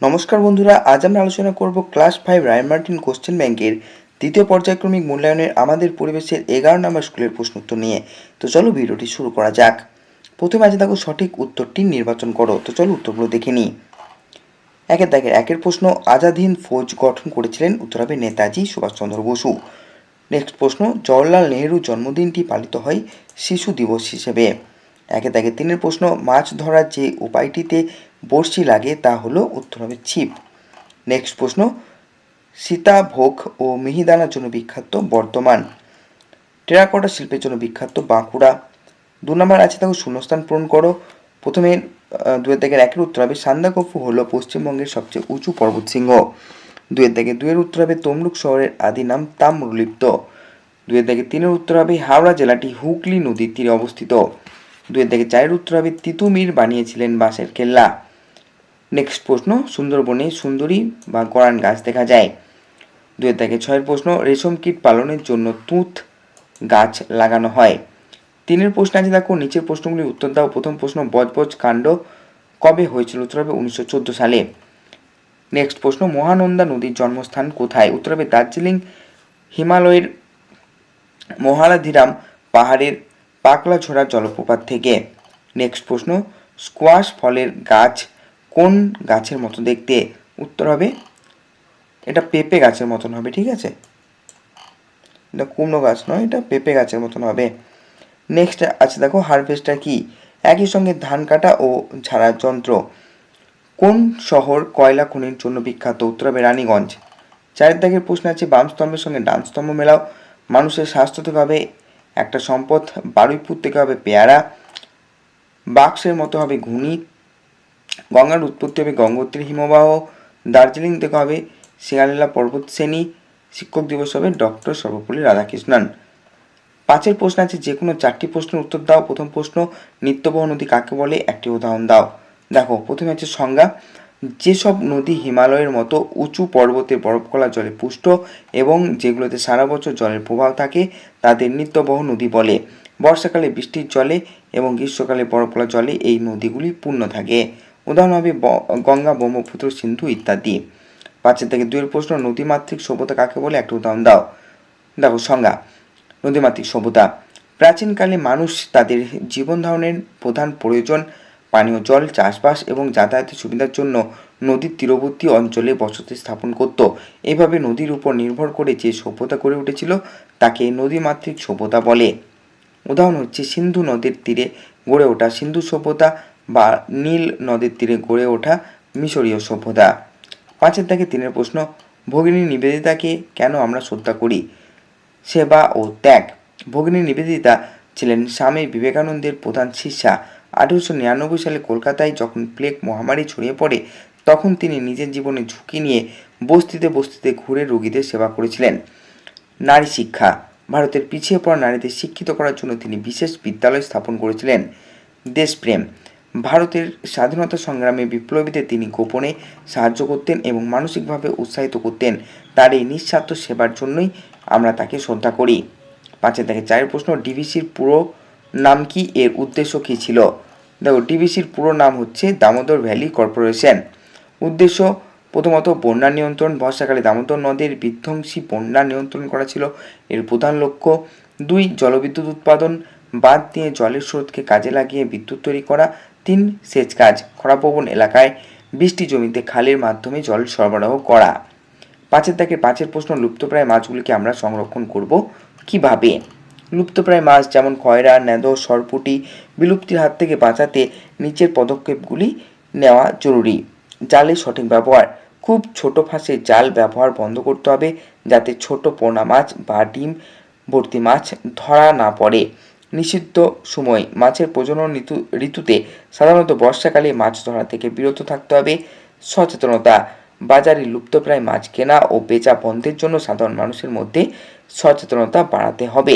নমস্কার বন্ধুরা, আজ আমরা আলোচনা করব ক্লাস 5 রায় মার্টিন কোশ্চেন ব্যাংকের দ্বিতীয় পর্যায়ক্রমিক মূল্যায়নের আমাদের পরিবেশের 11 নম্বর স্কুলের প্রশ্ন উত্তর নিয়ে। তো চলো ভিডিওটি শুরু করা যাক। প্রথমে আছে দেখো সঠিক উত্তরটি নির্বাচন করো। তো চলো উত্তরগুলো দেখে নিই। একের প্রশ্ন, আজাদ হিন্দ ফৌজ গঠন করেছিলেন? উত্তর হবে নেতাজি সুভাষচন্দ্র বসু। নেক্সট প্রশ্ন, জওহরলাল নেহরুর জন্মদিনটি পালিত হয় শিশু দিবস হিসেবে। তিনের প্রশ্ন, মাছ ধরার যে উপায়টিতে বড়শি লাগে তা হলো? উত্তর হবে ছিপ। নেক্সট প্রশ্ন, সীতাভোগ ও মিহিদানার জন্য বিখ্যাত বর্ধমান। টেরাকোটা শিল্পের জন্য বিখ্যাত বাঁকুড়া। 2 নম্বর আছে দেখো শূন্যস্থান পূরণ করো। প্রথমে 2-1 উত্তর হবে সান্দাকফু হলো পশ্চিমবঙ্গের সবচেয়ে উঁচু পর্বতশৃঙ্গ। 2-2 উত্তর হবে তমলুক শহরের আদি নাম তাম্রলিপ্ত। 2-3 উত্তর হবে হাওড়া জেলাটি হুগলি নদীর তীরে অবস্থিত। 2-4 উত্তর হবে তিতুমির বানিয়েছিলেন বাঁশের কেল্লা। নেক্সট প্রশ্ন, সুন্দরবনে সুন্দরী বা গরান গাছ দেখা যায়। 2-6 প্রশ্ন, রেশম কীট পালনের জন্য তুঁত গাছ লাগানো হয়। 3 প্রশ্ন আছে দেখো নিচের প্রশ্নগুলির উত্তর দাও। প্রথম প্রশ্ন, বজবজ কাণ্ড কবে হয়েছিল? উত্তর হবে 1914 সালে। নেক্সট প্রশ্ন, মহানন্দা নদীর জন্মস্থান কোথায়? উত্তর হবে দার্জিলিং হিমালয়ের মহালাধিরাম পাহাড়ের পাকলাঝোড়া জলপ্রপাত থেকে। নেক্সট প্রশ্ন, স্কোয়াশ ফলের গাছ কোন গাছের মতো দেখতে? উত্তর হবে এটা পেঁপে গাছের মতন হবে, ঠিক আছে, এটা কুমড়ো গাছ নয়, এটা পেঁপে গাছের মতন হবে। নেক্সট আছে দেখো হারভেস্টার কি? একই সঙ্গে ধান কাটা ও ঝাড়ার যন্ত্র। কোন শহর কয়লা খনির জন্য বিখ্যাত? উত্তর হবে রানীগঞ্জ। 4 প্রশ্ন আছে বাম স্তম্ভের সঙ্গে ডান স্তম্ভ মেলাও। মানুষের স্বাস্থ্য থেকে হবে একটা সম্পদ, বারুইপুর থেকে হবে পেয়ারা, বাক্সের মতো হবে ঘুনি, গঙ্গার উৎপত্তি হবে গঙ্গোত্রী হিমবাহ, দার্জিলিং থেকে হবে সিঙ্গালীলা পর্বত শ্রেণী, শিক্ষক দিবস হবে ডক্টর সর্বপল্লী রাধাকৃষ্ণন। 5 প্রশ্ন আছে যে কোনো 4টি প্রশ্নের উত্তর দাও। প্রথম প্রশ্ন, নিত্যবহ নদী কাকে বলে? একটি উদাহরণ দাও। দেখো প্রথমে আছে সংজ্ঞা, যেসব নদী হিমালয়ের মতো উঁচু পর্বতে বরফগলা জলে পুষ্ট এবং যেগুলোতে সারা বছর জলের প্রবাহ থাকে তাদের নিত্যবহ নদী বলে। বর্ষাকালে বৃষ্টির জলে এবং গ্রীষ্মকালে বরফগলা জলে এই নদীগুলি পূর্ণ থাকে। উদাহরণ হবে গঙ্গা, ব্রহ্মপুত্র, সিন্ধু ইত্যাদি। 5-2 প্রশ্ন, নদীমাতৃক সভ্যতা কাকে বলে? একটা উদাহরণ দাও। দেখো সংজ্ঞা, নদীমাতৃক সভ্যতা, প্রাচীনকালে মানুষ তাদের জীবন ধারণের প্রধান প্রয়োজন পানীয় জল, চাষবাস এবং যাতায়াতের সুবিধার জন্য নদীর তীরবর্তী অঞ্চলে বসতি স্থাপন করত। এইভাবে নদীর উপর নির্ভর করে যে সভ্যতা গড়ে উঠেছিল তাকে নদীমাতৃক সভ্যতা বলে। উদাহরণ হচ্ছে সিন্ধু নদের তীরে গড়ে ওঠা সিন্ধু সভ্যতা বা নীল নদের তীরে গড়ে ওঠা মিশরীয় সভ্যতা। 5-3 প্রশ্ন, ভগিনী নিবেদিতাকে কেন আমরা শ্রদ্ধা করি? সেবা ও ত্যাগ। ভগিনী নিবেদিতা ছিলেন স্বামী বিবেকানন্দের প্রধান শিষ্যা। 1899 সালে কলকাতায় যখন প্লেগ মহামারী ছড়িয়ে পড়ে তখন তিনি নিজের জীবনে ঝুঁকি নিয়ে বস্তিতে বস্তিতে ঘুরে রোগীদের সেবা করেছিলেন। নারী শিক্ষা, ভারতের পিছিয়ে পড়া নারীদের শিক্ষিত করার জন্য তিনি বিশেষ বিদ্যালয় স্থাপন করেছিলেন। দেশপ্রেম, ভারতের স্বাধীনতা সংগ্রামে বিপ্লবীদের তিনি গোপনে সাহায্য করতেন এবং মানসিকভাবে উৎসাহিত করতেন। তার এই নিঃস্বার্থ সেবার জন্যই আমরা তাকে শ্রদ্ধা করি। 5-4 প্রশ্ন, ডিভিসির পুরো নাম কি? এর উদ্দেশ্য কী ছিল? দেখো ডিভিসির পুরো নাম হচ্ছে দামোদর ভ্যালি কর্পোরেশন। উদ্দেশ্য প্রথমত বন্যা নিয়ন্ত্রণ, বর্ষাকালে দামোদর নদের বিধ্বংসী বন্যা নিয়ন্ত্রণ করা ছিল এর প্রধান লক্ষ্য। 2 জলবিদ্যুৎ উৎপাদন, বাঁধ দিয়ে জলের স্রোতকে কাজে লাগিয়ে বিদ্যুৎ তৈরি করা। 3 সেচ কাজ, খরাপ্রবণ এলাকায় বৃষ্টি জমিতে খালের মাধ্যমে জল সরবরাহ করা। 5 প্রশ্ন, লুপ্তপ্রায় মাছগুলিকে আমরা সংরক্ষণ করব কিভাবে? লুপ্তপ্রায় মাছ যেমন খয়রা, ন্যাদো, সরপুঁটি বিলুপ্তির হাত থেকে বাঁচাতে নিচের পদক্ষেপগুলি নেওয়া জরুরি। জালের সঠিক ব্যবহার, খুব ছোট ফাঁসে জাল ব্যবহার বন্ধ করতে হবে যাতে ছোট পোনা মাছ বা ডিম ভর্তি মাছ ধরা না পড়ে। নিষিদ্ধ সময়, মাছের প্রজনন ঋতুতে সাধারণত বর্ষাকালে মাছ ধরা থেকে বিরত থাকতে হবে। সচেতনতা, বাজারে লুপ্তপ্রায় মাছ কেনা ও বেচা বন্ধের জন্য সাধারণ মানুষের মধ্যে সচেতনতা বাড়াতে হবে।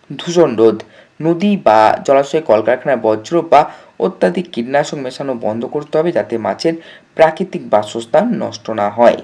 দূষণ রোধ, নদী বা জলাশয়ে কলকারখানার বর্জ্য বা অত্যাধিক কীটনাশক মেশানো বন্ধ করতে হবে যাতে মাছের প্রাকৃতিক বাসস্থান নষ্ট না হয়।